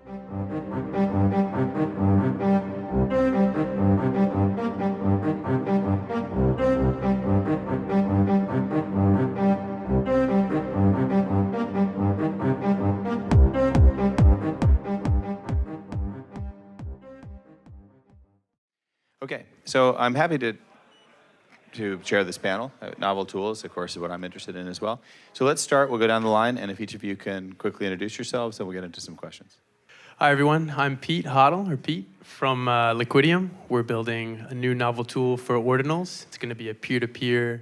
Okay, so I'm happy to chair this panel. Novel tools, of course, is what I'm interested in as well. So let's start. We'll go down the line, and if each of you can quickly introduce yourselves, then we'll get into some questions. Hi, everyone. I'm Pete HODL, or Pete, from Liquidium. We're building a new novel tool for Ordinals. It's going to be a peer-to-peer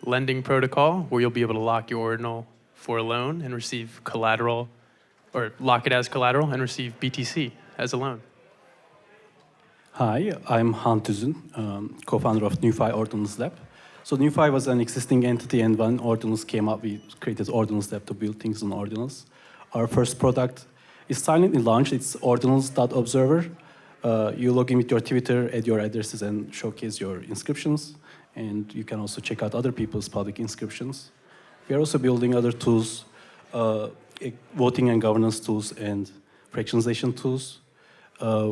lending protocol where you'll be able to lock your Ordinal for a loan and receive collateral, or lock it as collateral and receive BTC as a loan. Hi, I'm Tuzun, co-founder of Neufi OrdinalsLab. So Neufi was an existing entity, and when Ordinals came up, we created OrdinalsLab to build things on Ordinals. Our first product is silently launched. It's Ordinals.Observer. You log in with your Twitter, add your addresses, and showcase your inscriptions. And you can also check out other people's public inscriptions. We are also building other tools, voting and governance tools, and fractionalization tools.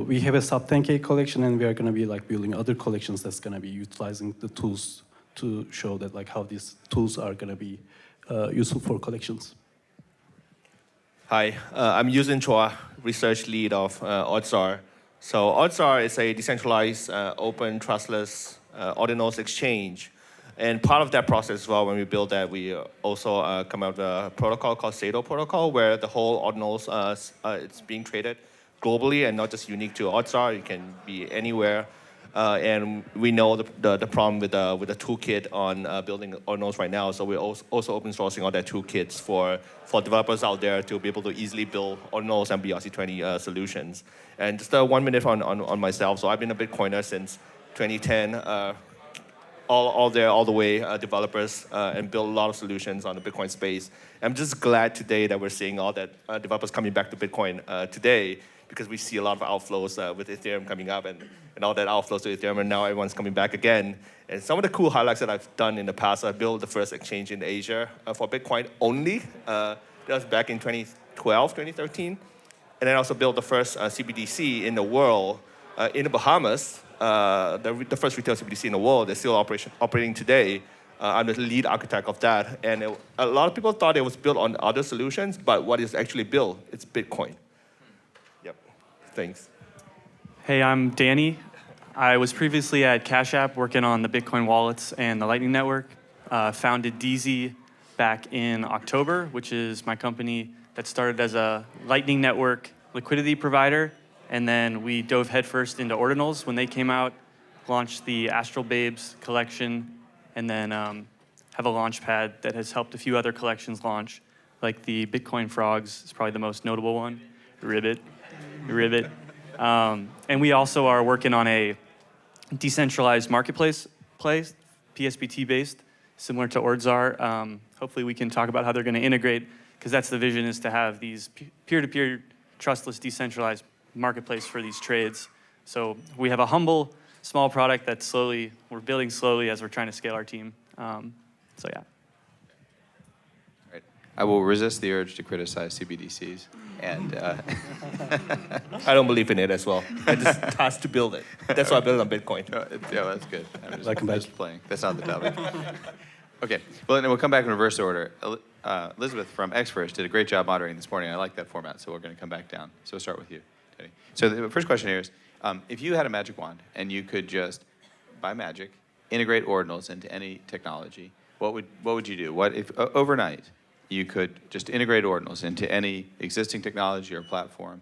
We have a sub 10K collection, and we are going to be building other collections that's going to be utilizing the tools to show that how these tools are going to be useful for collections. Hi, I'm U-Zyn Chua, research lead of Ordzaar. So Ordzaar is a decentralized, open, trustless Ordinals exchange. And part of that process as well, when we build that, we also come out with a protocol called HODL protocol, where the whole Ordinals it's being traded globally and not just unique to Ordzaar. It can be anywhere. And we know the problem with the toolkit on building Ordinals right now. So we're also open sourcing all that toolkits for developers out there to be able to easily build Ordinals and BRC20 solutions. And just 1 minute on myself. So I've been a Bitcoiner since 2010. All the way developers and build a lot of solutions on the Bitcoin space. I'm just glad today that we're seeing all that developers coming back to Bitcoin today, because we see a lot of outflows with Ethereum coming up and all that outflows to Ethereum, and now everyone's coming back again. And some of the cool highlights that I've done in the past, I built the first exchange in Asia for Bitcoin only. That was back in 2012, 2013. And then I also built the first CBDC in the world in the Bahamas, the first retail CBDC in the world. That's still operating today. I'm the lead architect of that. And a lot of people thought it was built on other solutions, but what is actually built, it's Bitcoin. Thanks. Hey, I'm Danny. I was previously at Cash App working on the Bitcoin wallets and the Lightning Network. Founded Deezy back in October, which is my company that started as a Lightning Network liquidity provider. And then we dove headfirst into Ordinals when they came out, launched the Astral Babes collection, and then have a launch pad that has helped a few other collections launch, like the Bitcoin Frogs is probably the most notable one, Ribbit. And we also are working on a decentralized marketplace, PSBT-based, similar to Ordzaar. Hopefully we can talk about how they're going to integrate, because that's the vision, is to have these peer-to-peer, trustless, decentralized marketplace for these trades. So we have a humble, small product that we're building slowly as we're trying to scale our team. So yeah. Right. I will resist the urge to criticize CBDCs. And I don't believe in it as well. I just tasked to build it. That's why I built it on Bitcoin. Yeah, that's good. I'm just playing. That's not the topic. Okay. Well, then we'll come back in reverse order. Elizabeth from X1st did a great job moderating this morning. I like that format, so we're going to come back down. So we'll start with you, Teddy. So the first question here is, if you had a magic wand and you could just, by magic, integrate Ordinals into any technology, what would you do? What if overnight you could just integrate Ordinals into any existing technology or platform?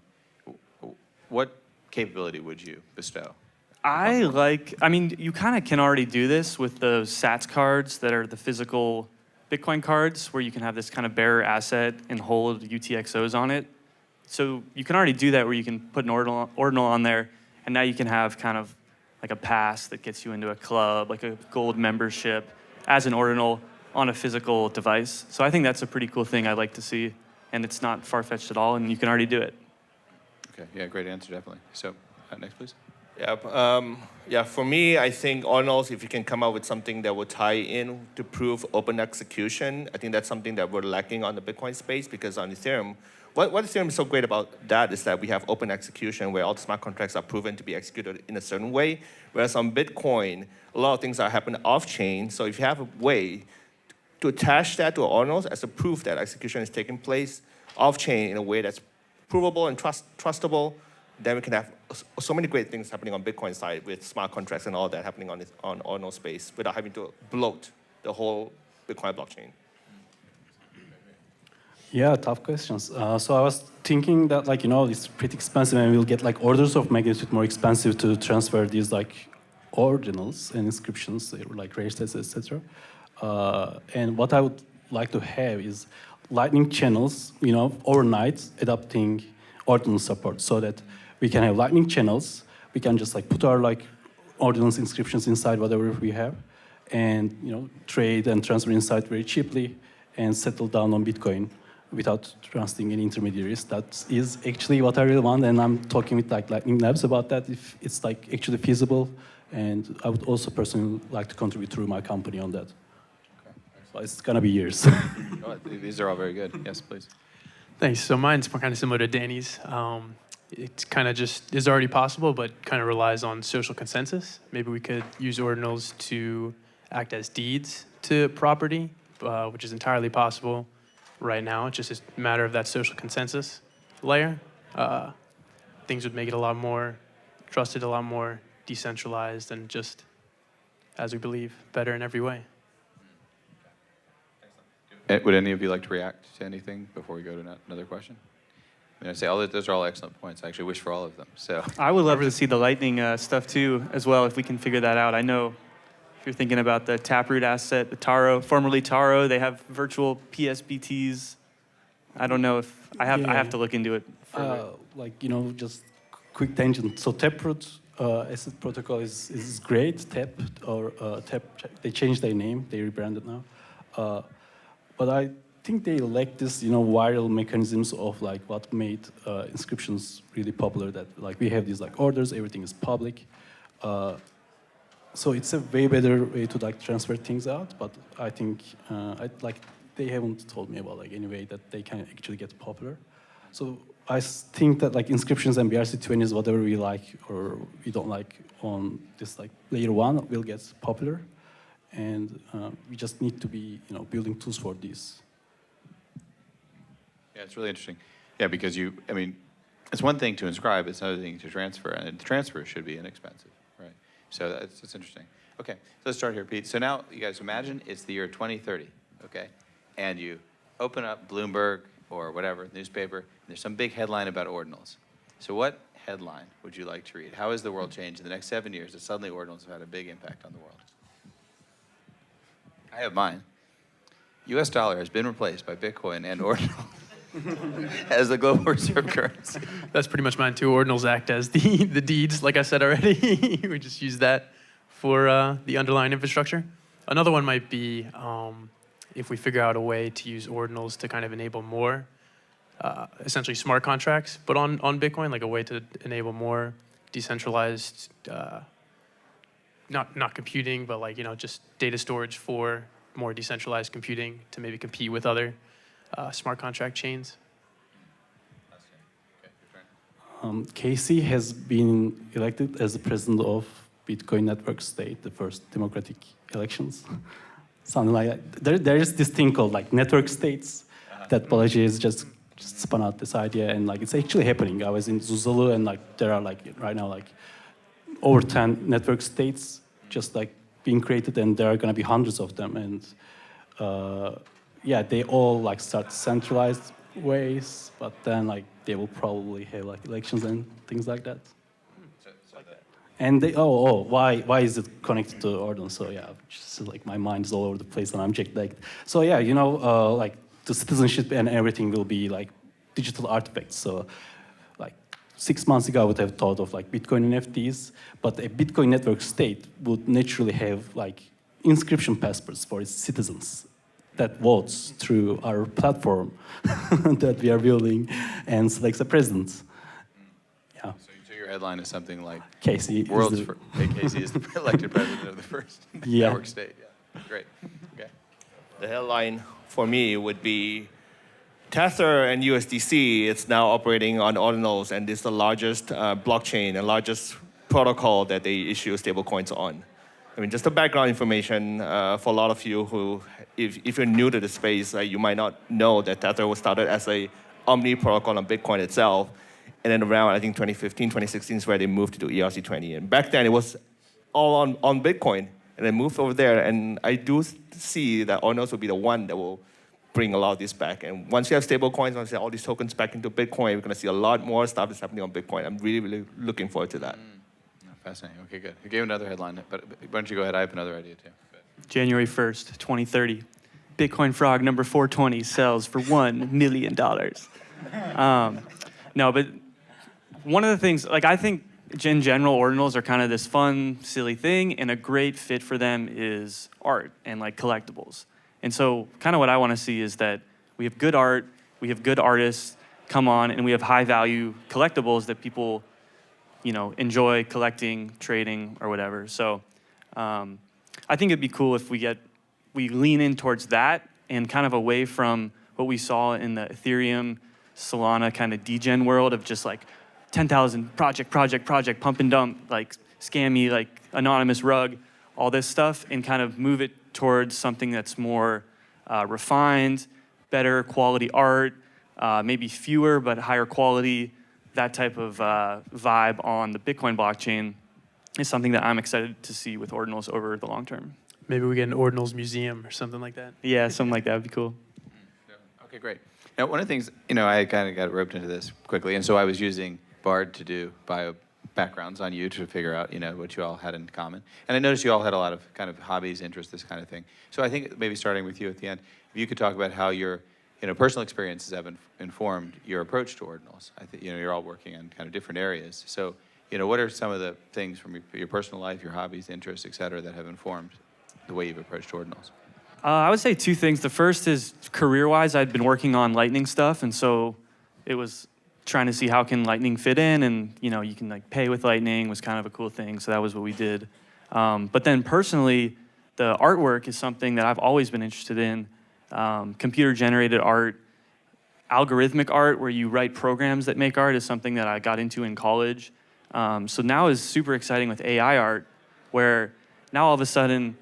What capability would you bestow? I mean, you kind of can already do this with those Sats cards that are the physical Bitcoin cards, where you can have this kind of bearer asset and hold UTXOs on it. So you can already do that, where you can put an ordinal on there, and now you can have kind of like a pass that gets you into a club, like a gold membership as an ordinal on a physical device. So I think that's a pretty cool thing I'd like to see, and it's not far-fetched at all, and you can already do it. Okay, yeah, great answer, definitely. So next, please. Yeah, for me, I think Ordinals, if you can come up with something that will tie in to prove open execution, I think that's something that we're lacking on the Bitcoin space, because on Ethereum, what Ethereum is so great about that is that we have open execution where all the smart contracts are proven to be executed in a certain way, whereas on Bitcoin, a lot of things are happening off-chain. So if you have a way to attach that to Ordinals as a proof that execution is taking place off-chain in a way that's provable and trustable, then we can have so many great things happening on Bitcoin side with smart contracts and all that happening on Ordinal space without having to bloat the whole Bitcoin blockchain. Yeah, tough questions. So I was thinking that, like, it's pretty expensive, and we'll get like orders of magnitude more expensive to transfer these like ordinals and inscriptions, like rare sets, etc. And what I would like to have is Lightning channels, overnight adopting ordinal support, so that we can have Lightning channels. We can just like put our like ordinals inscriptions inside whatever we have, and trade and transfer inside very cheaply, and settle down on Bitcoin without trusting any intermediaries. That is actually what I really want, and I'm talking with like Lightning Labs about that, if it's like actually feasible, and I would also personally like to contribute through my company on that. But it's gonna be years. These are all very good. Yes, please. Thanks. So mine's kind of similar to Danny's. It's kind of just is already possible, but kind of relies on social consensus. Maybe we could use ordinals to act as deeds to property, which is entirely possible right now. It's just a matter of that social consensus layer. Things would make it a lot more trusted, a lot more decentralized, and just, as we believe, better in every way. Would any of you like to react to anything before we go to another question? I say those are all excellent points. I actually wish for all of them. So I would love to see the Lightning stuff too, as well, if we can figure that out. I know if you're thinking about the Taproot asset, the Taro, formerly Taro, they have virtual PSBTs. I don't know if I have to look into it further. Just quick tangent. So Taproot asset protocol is great. Tap. They changed their name. They rebranded now. But I think they lack this, viral mechanisms of like what made inscriptions really popular. That like we have these like orders, everything is public. So it's a way better way to like transfer things out. But I think they haven't told me about like any way that they can actually get popular. So I think that like inscriptions and BRC20s, whatever we like or we don't like on this like layer one, will get popular. And we just need to be, building tools for this. Yeah, it's really interesting. Yeah, because it's one thing to inscribe, it's another thing to transfer, and the transfer should be inexpensive, right? So that's interesting. Okay, so let's start here, Pete. So now, you guys imagine it's the year 2030, okay? And you open up Bloomberg or whatever, newspaper, and there's some big headline about ordinals. So what headline would you like to read? How has the world changed in the next 7 years that suddenly ordinals have had a big impact on the world? I have mine. U.S. dollar has been replaced by Bitcoin and Ordinals as the global reserve currency. That's pretty much mine too. Ordinals act as the deeds, like I said already. We just use that for the underlying infrastructure. Another one might be if we figure out a way to use ordinals to kind of enable more, essentially smart contracts, but on Bitcoin, like a way to enable more decentralized, not computing, but like, just data storage for more decentralized computing to maybe compete with other smart contract chains. Casey has been elected as the president of Bitcoin Network State, the first democratic elections. Something like that. There is this thing called like network states that Balaji has just spun out this idea, and like it's actually happening. I was in Zuzalu, and like there are like right now like over 10 network states just like being created, and there are going to be hundreds of them, and they all like start centralized ways, but then like they will probably have like elections and things like that. And they why is it connected to Ordinals? So yeah, just like my mind is all over the place and I'm jet lagged. So yeah, like the citizenship and everything will be like digital artifacts. So like 6 months ago, I would have thought of like Bitcoin NFTs, but a Bitcoin network state would naturally have like inscription passports for its citizens that votes through our platform that we are building and selects a president. Yeah. So your headline is something like Casey Casey is the elected president of the first network state. Yeah, great. Okay. The headline for me would be Tether and USDC, it's now operating on Ordinals, and it's the largest blockchain and largest protocol that they issue stablecoins on. I mean, just the background information for a lot of you who, if you're new to the space, you might not know that Tether was started as a Omni protocol on Bitcoin itself. And then around, I think, 2015, 2016 is where they moved to do ERC20. And back then, it was all on Bitcoin. And then moved over there. And I do see that Ordinals will be the one that will bring a lot of this back. And once you have stable coins, once you have all these tokens back into Bitcoin, we're going to see a lot more stuff that's happening on Bitcoin. I'm really, really looking forward to that. Fascinating. Okay, good. You gave another headline, but why don't you go ahead? I have another idea, too. January 1st, 2030. Bitcoin Frog number 420 sells for $1 million. No, but one of the things, like I think in general, Ordinals are kind of this fun, silly thing, and a great fit for them is art and like collectibles. And so kind of what I want to see is that we have good art, we have good artists come on, and we have high value collectibles that people, you know, enjoy collecting, trading, or whatever. So I think it'd be cool if we lean in towards that and kind of away from what we saw in the Ethereum, Solana kind of degen world of just like 10,000 project, pump and dump, like scammy, like anonymous rug, all this stuff, and kind of move it towards something that's more refined, better quality art, maybe fewer but higher quality. That type of vibe on the Bitcoin blockchain is something that I'm excited to see with Ordinals over the long term. Maybe we get an Ordinals museum or something like that. Yeah, something like that would be cool. Okay, great. Now, one of the things, you know, I kind of got roped into this quickly, and so I was using Bard to do bio backgrounds on you to figure out, you know, what you all had in common. And I noticed you all had a lot of kind of hobbies, interests, this kind of thing. So I think maybe starting with you at the end, if you could talk about how your, you know, personal experiences have informed your approach to Ordinals. I think, you know, you're all working on kind of different areas. So, you know, what are some of the things from your personal life, your hobbies, interests, et cetera, that have informed the way you've approached Ordinals? I would say two things. The first is career-wise, I'd been working on Lightning stuff, and so it was trying to see how can Lightning fit in, and you know, you can like pay with Lightning was kind of a cool thing, so that was what we did. But then personally, the artwork is something that I've always been interested in. Computer-generated art, algorithmic art, where you write programs that make art, is something that I got into in college. So now is super exciting with AI art, where now all of a sudden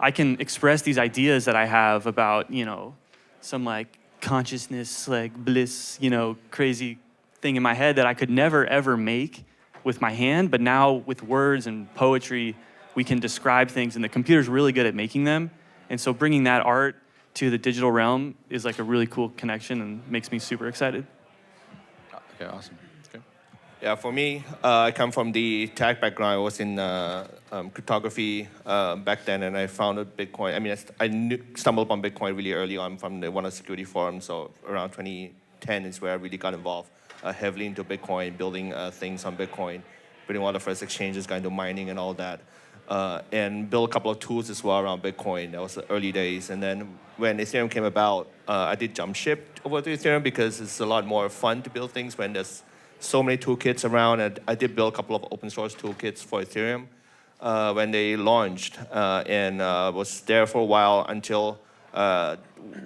I can express these ideas that I have about, you know, some like consciousness, like bliss, you know, crazy thing in my head that I could never ever make with my hand. But now with words and poetry, we can describe things, and the computer's really good at making them. And so bringing that art to the digital realm is like a really cool connection and makes me super excited. Okay, awesome. Okay. Yeah, for me, I come from the tech background. I was in cryptography back then, and I founded Bitcoin. I mean, I stumbled upon Bitcoin really early on from one of the security forums. So around 2010 is where I really got involved heavily into Bitcoin, building things on Bitcoin, building one of the first exchanges, got into mining and all that, and built a couple of tools as well around Bitcoin. That was the early days. And then when Ethereum came about, I did jump ship over to Ethereum because it's a lot more fun to build things when there's so many toolkits around. And I did build a couple of open source toolkits for Ethereum when they launched, and was there for a while until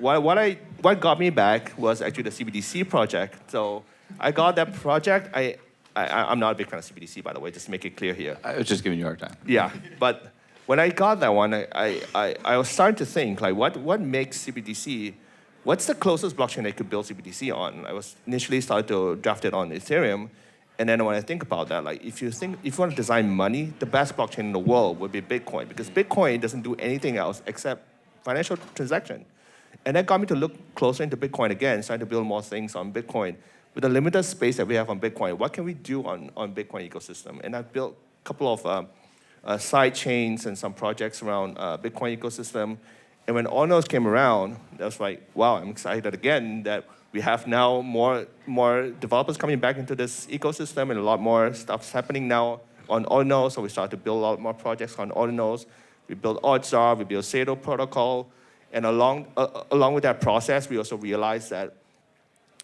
what got me back was actually the CBDC project. So I got that project. I'm not a big fan of CBDC, by the way, just to make it clear here. I was just giving you a hard time. Yeah, but when I got that one, I was starting to think, like, what makes CBDC, what's the closest blockchain I could build CBDC on? I was initially started to draft it on Ethereum, and then when I think about that, like, if you want to design money, the best blockchain in the world would be Bitcoin, because Bitcoin doesn't do anything else except financial transaction. And that got me to look closer into Bitcoin again, starting to build more things on Bitcoin. With the limited space that we have on Bitcoin, what can we do on Bitcoin ecosystem? And I've built a couple of side chains and some projects around Bitcoin ecosystem. And when Ordinals came around, that was like, wow, I'm excited again that we have now more developers coming back into this ecosystem, and a lot more stuff's happening now on Ordinals. So we started to build a lot more projects on Ordinals. We built Ordzaar, we built HODL protocol. And along with that process, we also realized that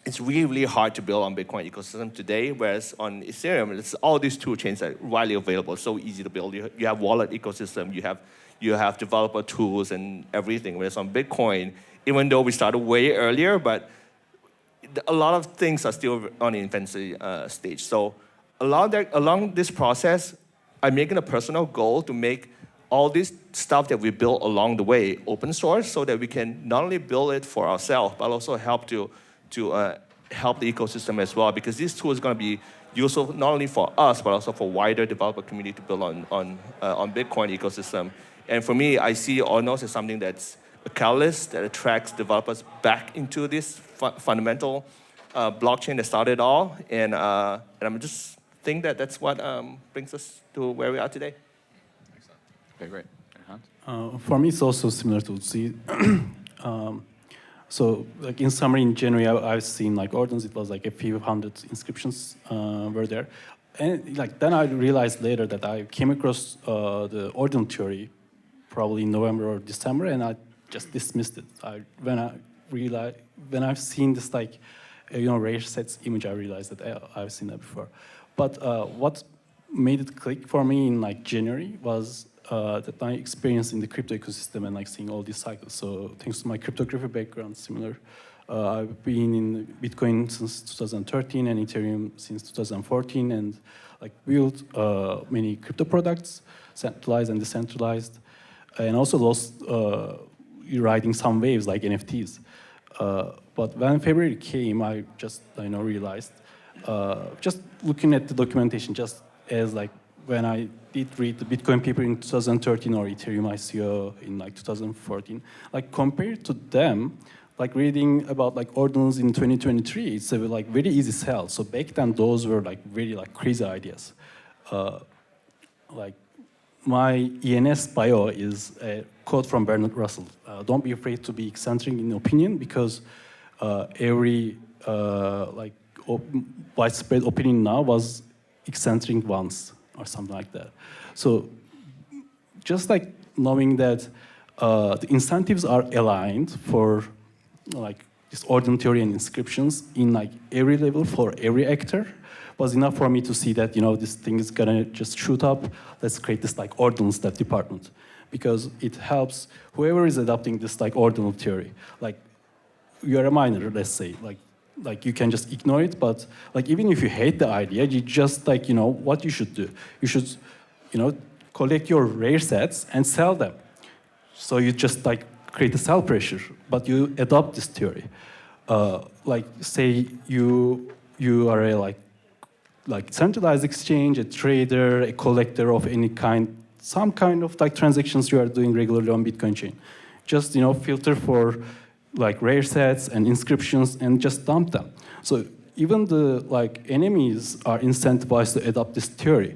it's really, really hard to build on Bitcoin ecosystem today, whereas on Ethereum, it's all these tool chains that are widely available, so easy to build. You have wallet ecosystem, you have developer tools and everything. Whereas on Bitcoin, even though we started way earlier, but a lot of things are still on the infancy stage. So along this process, I'm making a personal goal to make all this stuff that we built along the way open source, so that we can not only build it for ourselves, but also help to help the ecosystem as well. Because this tool is going to be useful not only for us, but also for wider developer community to build on Bitcoin ecosystem. And for me, I see Ordinals as something that's a catalyst that attracts developers back into this fundamental blockchain that started it all. And I'm just think that that's what brings us to where we are today. Okay, great. And Hans? For me, it's also similar to Z. So, like in summary, in January, I've seen like Ordinals. It was like a few hundred inscriptions were there, and like then I realized later that I came across the Ordinal theory, probably in November or December, and I just dismissed it. When I've seen this like, rare sets image, I realized that I've seen that before. But what made it click for me in like January was that my experience in the crypto ecosystem and like seeing all these cycles. So thanks to my cryptography background, similar, I've been in Bitcoin since 2013 and Ethereum since 2014, and like built many crypto products, centralized and decentralized, and also lost riding some waves like NFTs. But when February came, I just realized, just looking at the documentation, just as like when I did read the Bitcoin paper in 2013 or Ethereum ICO in like 2014, like compared to them, like reading about like Ordinals in 2023, it's a like very easy sell. So back then those were like very like crazy ideas. Like my ENS bio is a quote from Bernard Russell. Don't be afraid to be eccentric in opinion, because every widespread opinion now was eccentric once, or something like that. So just like knowing that the incentives are aligned for like this ordinal theory and inscriptions in like every level for every actor was enough for me to see that, this thing is gonna just shoot up. Let's create this like OrdinalsLab department, because it helps whoever is adopting this like ordinal theory. Like you're a miner, let's say, like you can just ignore it, but like even if you hate the idea, you just like, what you should do. You should, collect your rare sets and sell them. So you just like create a sell pressure, but you adopt this theory. Like say you are a like centralized exchange, a trader, a collector of any kind, some kind of like transactions you are doing regularly on Bitcoin chain. Just filter for like rare sets and inscriptions and just dump them. So even the like enemies are incentivized to adopt this theory,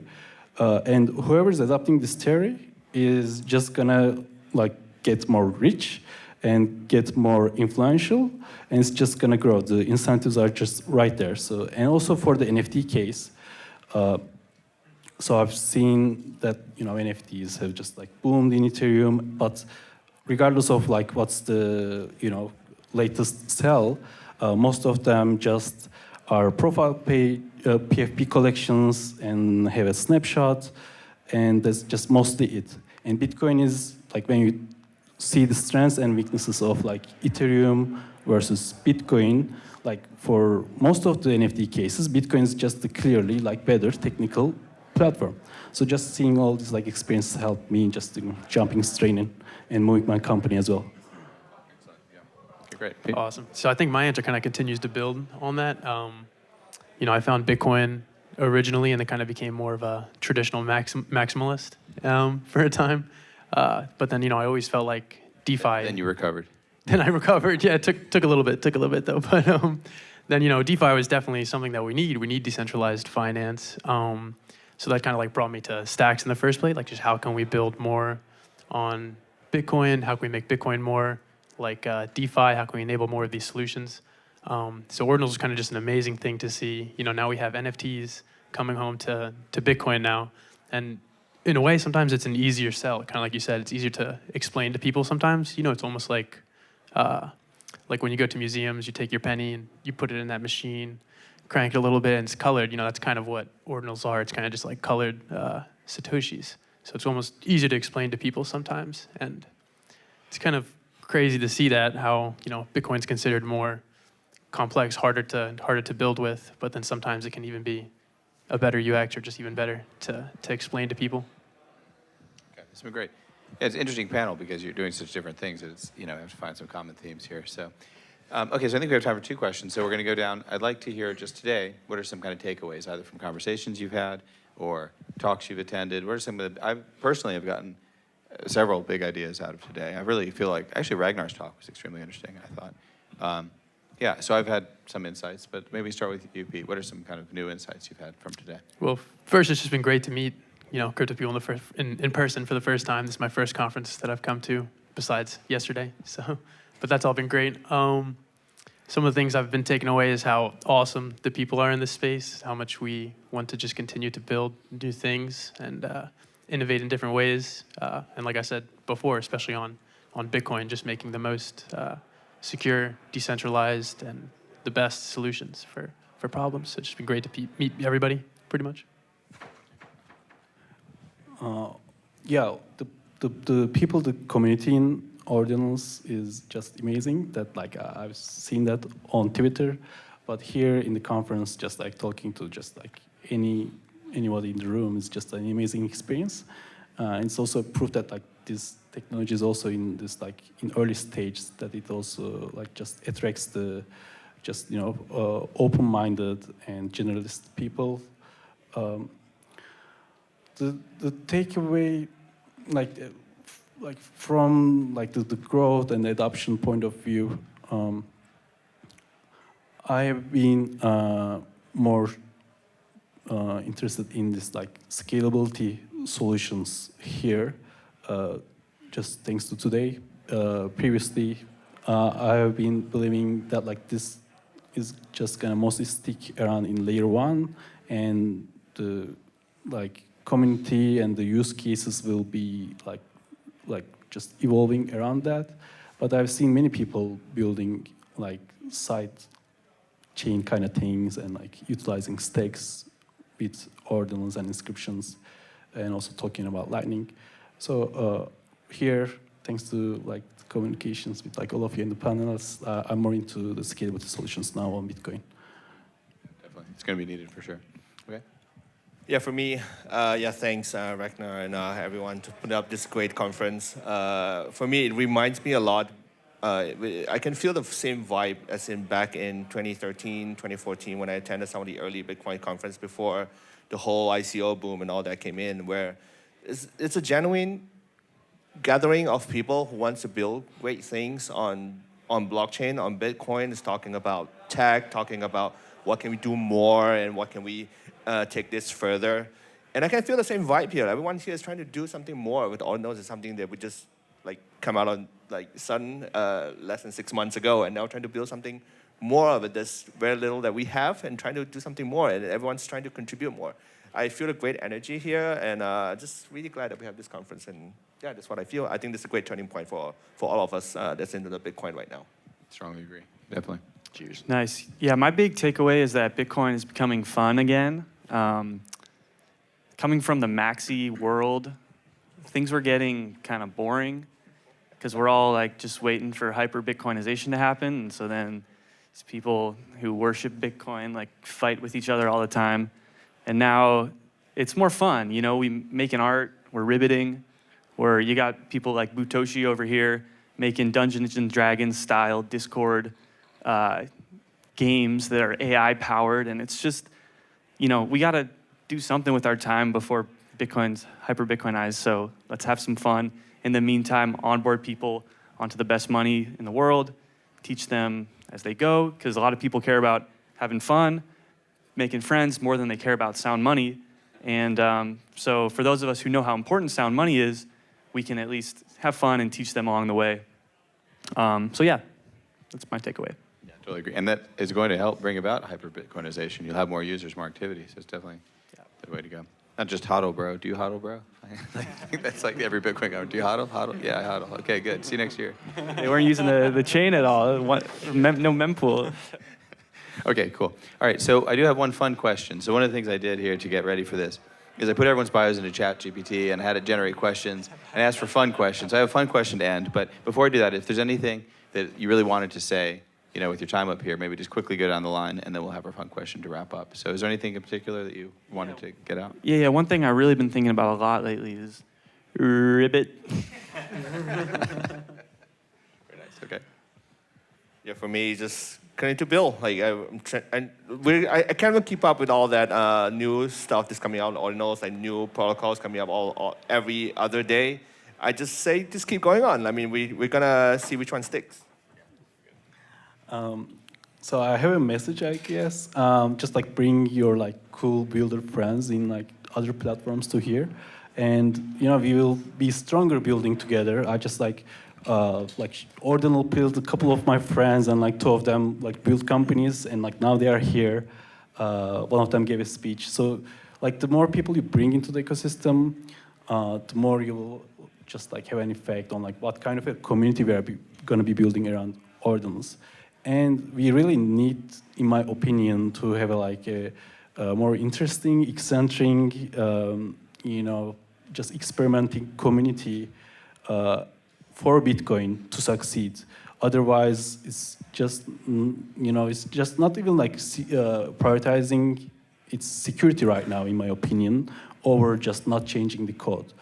and whoever is adopting this theory is just gonna like get more rich and get more influential, and it's just gonna grow. The incentives are just right there. So, and also for the NFT case, so I've seen that NFTs have just like boomed in Ethereum, but regardless of like what's the latest sell, most of them just are profile page PFP collections and have a snapshot, and that's just mostly it. And Bitcoin is like when you see the strengths and weaknesses of like Ethereum versus Bitcoin, like for most of the NFT cases, Bitcoin is just the clearly like better technical platform. So just seeing all these like experiences helped me just jumping straight in and moving my company as well. Okay, great. Pete? Awesome. So I think my answer kind of continues to build on that. I found Bitcoin originally, and it kind of became more of a traditional maximalist for a time. But then, I always felt like DeFi. Then you recovered. Then I recovered. Yeah, it took a little bit though. But then, DeFi was definitely something that we need. We need decentralized finance. So that kind of like brought me to Stacks in the first place. Like, just how can we build more on Bitcoin? How can we make Bitcoin more like DeFi? How can we enable more of these solutions? So Ordinals is kind of just an amazing thing to see. Now we have NFTs coming home to Bitcoin now. And in a way, sometimes it's an easier sell. Kind of like you said, it's easier to explain to people sometimes. It's almost like when you go to museums, you take your penny and you put it in that machine, crank it a little bit, and it's colored. That's kind of what Ordinals are. It's kind of just like colored Satoshis. So it's almost easier to explain to people sometimes. And it's kind of crazy to see that, how, Bitcoin's considered more complex, harder to build with. But then sometimes it can even be a better UX or just even better to explain to people. Okay, this has been great. Yeah, it's an interesting panel because you're doing such different things that it's, you know, I have to find some common themes here. So, okay, so I think we have time for 2 questions. So we're going to go down. I'd like to hear just today, what are some kind of takeaways, either from conversations you've had or talks you've attended? What are some of the, I personally have gotten several big ideas out of today. I really feel like, actually Ragnar's talk was extremely interesting, I thought. Yeah, so I've had some insights, but maybe start with you, Pete. What are some kind of new insights you've had from today? Well, first, it's just been great to meet, you know, crypto people in person for the first time. This is my first conference that I've come to, besides yesterday. So, but that's all been great. Some of the things I've been taking away is how awesome the people are in this space, how much we want to just continue to build new things and innovate in different ways. And like I said before, especially on Bitcoin, just making the most secure, decentralized, and the best solutions for problems. So it's just been great to meet everybody, pretty much. Yeah, the people, the community in Ordinals is just amazing. That like I've seen that on Twitter, but here in the conference, just like talking to just like anybody in the room is just an amazing experience. It's also proof that like this technology is also in this like in early stage, that it also like just attracts the just, you know, open-minded and generalist people. The takeaway, like from like the growth and adoption point of view, I have been more interested in this like scalability solutions here. Just thanks to today. Previously, I have been believing that like this is just gonna mostly stick around in layer 1, and the like community and the use cases will be like just evolving around that. But I've seen many people building like side chain kind of things and like utilizing stakes with ordinals and inscriptions, and also talking about Lightning. So here, thanks to like communications with like all of you in the panelists, I'm more into the scalability solutions now on Bitcoin. Definitely, it's going to be needed for sure. Okay. Yeah, for me, yeah, thanks, Ragnar and everyone to put up this great conference. For me, it reminds me a lot. I can feel the same vibe as in back in 2013, 2014, when I attended some of the early Bitcoin conference before the whole ICO boom and all that came in, where it's a genuine gathering of people who wants to build great things on blockchain, on Bitcoin. Is talking about tech, talking about what can we do more and what can we take this further. And I can feel the same vibe here. Everyone here is trying to do something more with Ordinals. Is something that we just like come out on like sudden less than 6 months ago, and now trying to build something more of it. There's very little that we have, and trying to do something more, and everyone's trying to contribute more. I feel a great energy here, and just really glad that we have this conference. And yeah, that's what I feel. I think this is a great turning point for all of us that's into the Bitcoin right now. Strongly agree. Definitely. Cheers. Nice. Yeah, my big takeaway is that Bitcoin is becoming fun again. Coming from the maxi world, things were getting kind of boring because we're all like just waiting for hyper Bitcoinization to happen. And so then these people who worship Bitcoin like fight with each other all the time. And now it's more fun. You know, we making art, we're ribbiting, where you got people like Butoshi over here making Dungeons and Dragons style Discord games that are AI powered. And it's just, you know, we got to do something with our time before Bitcoin's hyper Bitcoinized. So let's have some fun. In the meantime, onboard people onto the best money in the world, teach them as they go, because a lot of people care about having fun, making friends more than they care about sound money. And so for those of us who know how important sound money is, we can at least have fun and teach them along the way. So yeah, that's my takeaway. Yeah, totally agree. And that is going to help bring about hyper-Bitcoinization. You'll have more users, more activity, so it's definitely the way to go. Not just HODL, bro. Do you HODL, bro? I think that's like every Bitcoin guy. Do you HODL? HODL? Yeah, I HODL. Okay, good. See you next year. They weren't using the chain at all. No mempool. Okay, cool. All right, so I do have one fun question. So one of the things I did here to get ready for this is I put everyone's bios into ChatGPT and had it generate questions and asked for fun questions. I have a fun question to end, but before I do that, if there's anything that you really wanted to say with your time up here, maybe just quickly go down the line, and then we'll have our fun question to wrap up. So is there anything in particular that you wanted to get out? Yeah. One thing I've really been thinking about a lot lately is ribbit. Very nice. Okay. Yeah, for me, just continue to build. Like I can't keep up with all that new stuff that's coming out on Ordinals, like new protocols coming up every other day. I just say, just keep going on. I mean, we're gonna see which one sticks. So I have a message, I guess. Just like bring your like cool builder friends in like other platforms to here, and we will be stronger building together. I just like Ordinal built a couple of my friends, and like two of them like built companies, and like now they are here. One of them gave a speech. So like the more people you bring into the ecosystem, the more you will just like have an effect on like what kind of a community we are going to be building around Ordinals. And we really need, in my opinion, to have a more interesting, eccentric, just experimenting community for Bitcoin to succeed. Otherwise, it's just, it's just not even like prioritizing its security right now, in my opinion, over just not changing the code.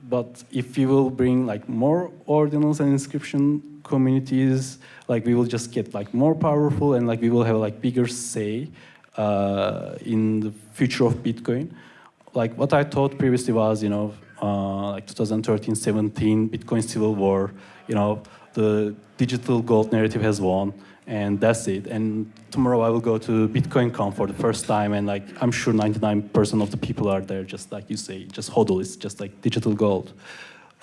But if you will bring like more Ordinals and Inscription communities, like we will just get like more powerful, and like we will have like bigger say in the future of Bitcoin. Like what I thought previously was, like 2013, 17, Bitcoin civil war, the digital gold narrative has won, and that's it. And tomorrow I will go to BitcoinCon for the first time, and like I'm sure 99% of the people are there, just like you say, just HODL, it's just like digital gold.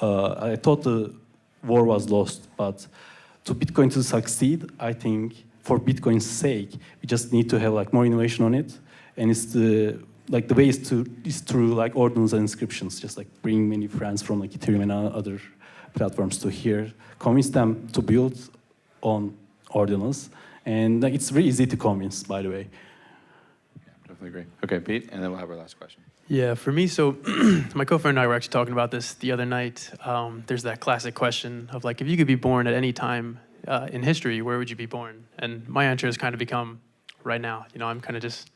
I thought the war was lost, but to Bitcoin to succeed, I think for Bitcoin's sake, we just need to have like more innovation on it, and it's the way is through like Ordinals and Inscriptions, just like bring many friends from like Ethereum and other platforms to here, convince them to build on Ordinals, and like, it's very easy to convince, by the way. Yeah, definitely agree. Okay, Pete, and then we'll have our last question. Yeah, for me, so my co-founder and I were actually talking about this the other night. There's that classic question of like, if you could be born at any time in history, where would you be born? And my answer has kind of become right now. I'm kind of just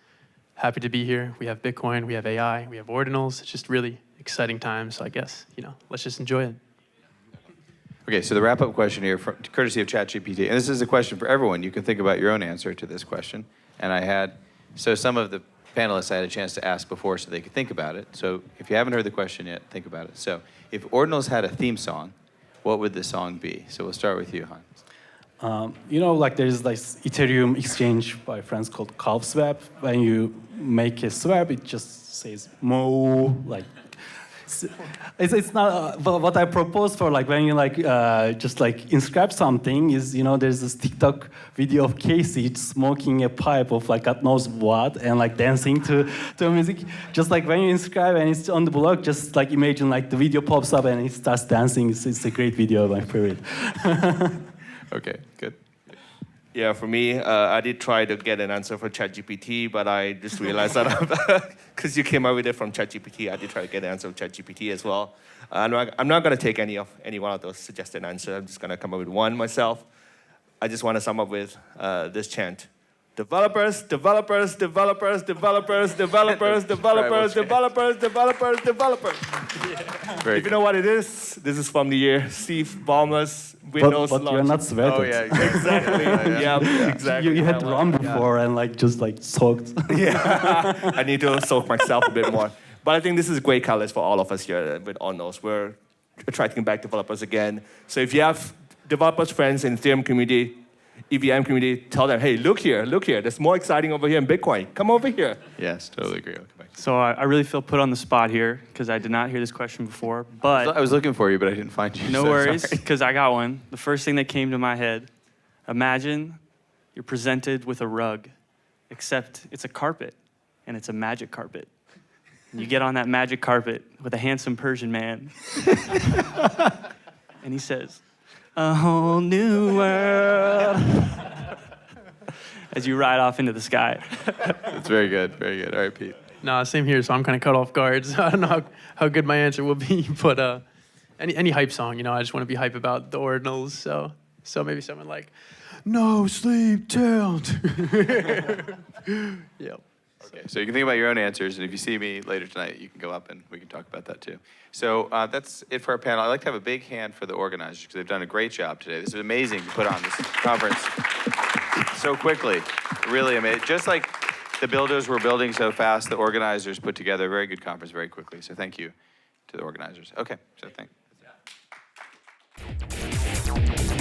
happy to be here. We have Bitcoin, we have AI, we have Ordinals. It's just really exciting times. So I guess, let's just enjoy it. Okay, so the wrap-up question here, courtesy of ChatGPT, and this is a question for everyone. You can think about your own answer to this question. And some of the panelists I had a chance to ask before so they could think about it. So if you haven't heard the question yet, think about it. So if Ordinals had a theme song, what would the song be? So we'll start with you, Han. Like there's this Ethereum exchange by friends called Calf Swap. When you make a swap, it just says Mo, like. It's not what I propose for like when you like just like inscribe something is there's this TikTok video of Casey smoking a pipe of like God knows what and like dancing to music. Just like when you inscribe and it's on the block, just like imagine like the video pops up and it starts dancing. It's a great video, my favorite. Okay, good. Yeah, for me, I did try to get an answer for ChatGPT, but I just realized that because you came up with it from ChatGPT, I did try to get an answer from ChatGPT as well. I'm not going to take any one of those suggested answers. I'm just going to come up with one myself. I just want to sum up with this chant. Developers, developers, developers, developers, developers, developers, developers, developers, developers. If you know what it is, this is from the year Steve Ballmer's Windows but you're not sweated. Oh, yeah, exactly. Yeah, exactly. You had to run before and like just like soaked. Yeah, I need to soak myself a bit more. But I think this is a great catalyst for all of us here with Ordinals. We're attracting back developers again. So if you have developers, friends in the Ethereum community, EVM community, tell them, hey, look here. There's more exciting over here in Bitcoin. Come over here. Yes, totally agree. I'll come back to So I really feel put on the spot here because I did not hear this question before. But I was looking for you, but I didn't find you. no so worries, sorry. because I got one. The first thing that came to my head, imagine you're presented with a rug, except it's a carpet, and it's a magic carpet. And you get on that magic carpet with a handsome Persian man, and he says, a whole new world, as you ride off into the sky. That's very good, very good. All right, Pete. No, same here. So I'm kind of cut off guard. So I don't know how good my answer will be, but any hype song, I just want to be hype about the Ordinals. So So maybe someone like, no sleep till. Yep. Okay, so you can think about your own answers, and if you see me later tonight, you can go up and we can talk about that too. So that's it for our panel. I'd like to have a big hand for the organizers because they've done a great job today. This is amazing to put on this conference so quickly. Really amazing. Just like the builders were building so fast, the organizers put together a very good conference very quickly. So thank you to the organizers. Okay, so thank you.